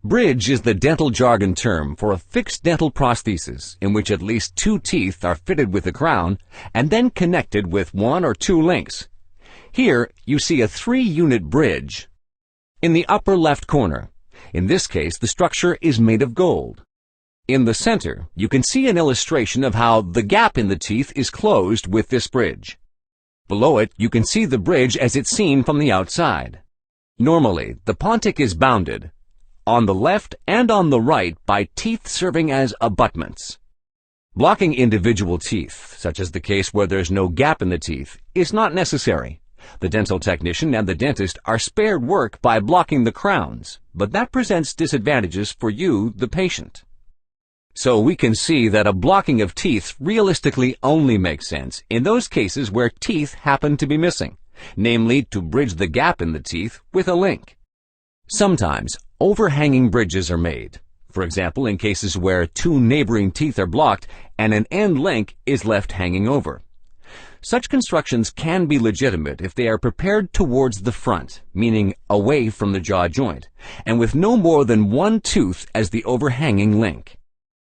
Bridge is the dental jargon term for a fixed dental prosthesis in which at least 2 teeth are fitted with a crown and then connected with 1 or 2 links. Here you see a 3-unit bridge in the upper left corner. In this case, the structure is made of gold. In the center, you can see an illustration of how the gap in the teeth is closed with this bridge. Below it, you can see the bridge as it's seen from the outside. Normally, the pontic is bounded on the left and on the right by teeth serving as abutments. Blocking individual teeth, such as the case where there's no gap in the teeth, is not necessary. The dental technician and the dentist are spared work by blocking the crowns, but that presents disadvantages for you, the patient. So we can see that a blocking of teeth realistically only makes sense in those cases where teeth happen to be missing, namely to bridge the gap in the teeth with a link. Sometimes overhanging bridges are made, for example in cases where 2 neighboring teeth are blocked and an end link is left hanging over. Such constructions can be legitimate if they are prepared towards the front, meaning away from the jaw joint, and with no more than 1 tooth as the overhanging link.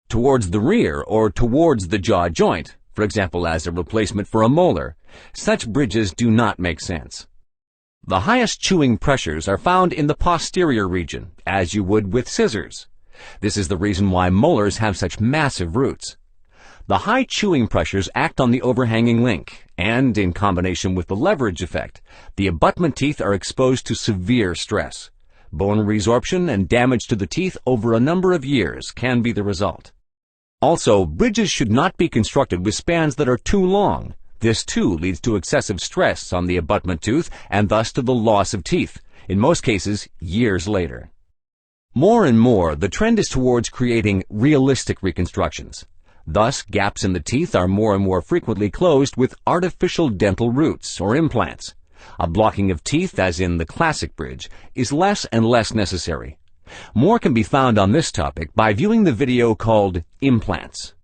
Towards the rear or towards the jaw joint, for example as a replacement for a molar, such bridges do not make sense. The highest chewing pressures are found in the posterior region, as you would with scissors. This is the reason why molars have such massive roots. The high chewing pressures act on the overhanging link, and in combination with the leverage effect, the abutment teeth are exposed to severe stress. Bone resorption and damage to the teeth over a number of years can be the result. Also, bridges should not be constructed with spans that are too long. This too leads to excessive stress on the abutment tooth and thus to the loss of teeth, in most cases years later. More and more, the trend is towards creating realistic reconstructions. Thus, gaps in the teeth are more and more frequently closed with artificial dental roots or implants. A blocking of teeth, as in the classic bridge, is less and less necessary. More can be found on this topic by viewing the video called Implants.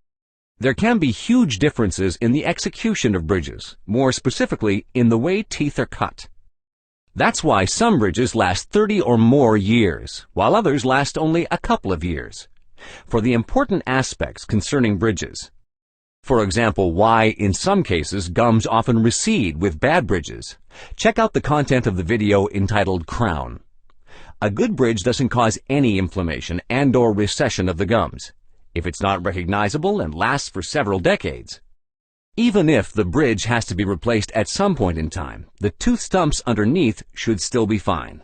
There can be huge differences in the execution of bridges, more specifically in the way teeth are cut. That's why some bridges last 30 or more years, while others last only a couple of years. For the important aspects concerning bridges, for example, why in some cases gums often recede with bad bridges, check out the content of the video entitled Crown. A good bridge doesn't cause any inflammation and/or recession of the gums, if it's not recognizable and lasts for several decades. Even if the bridge has to be replaced at some point in time, the tooth stumps underneath should still be fine.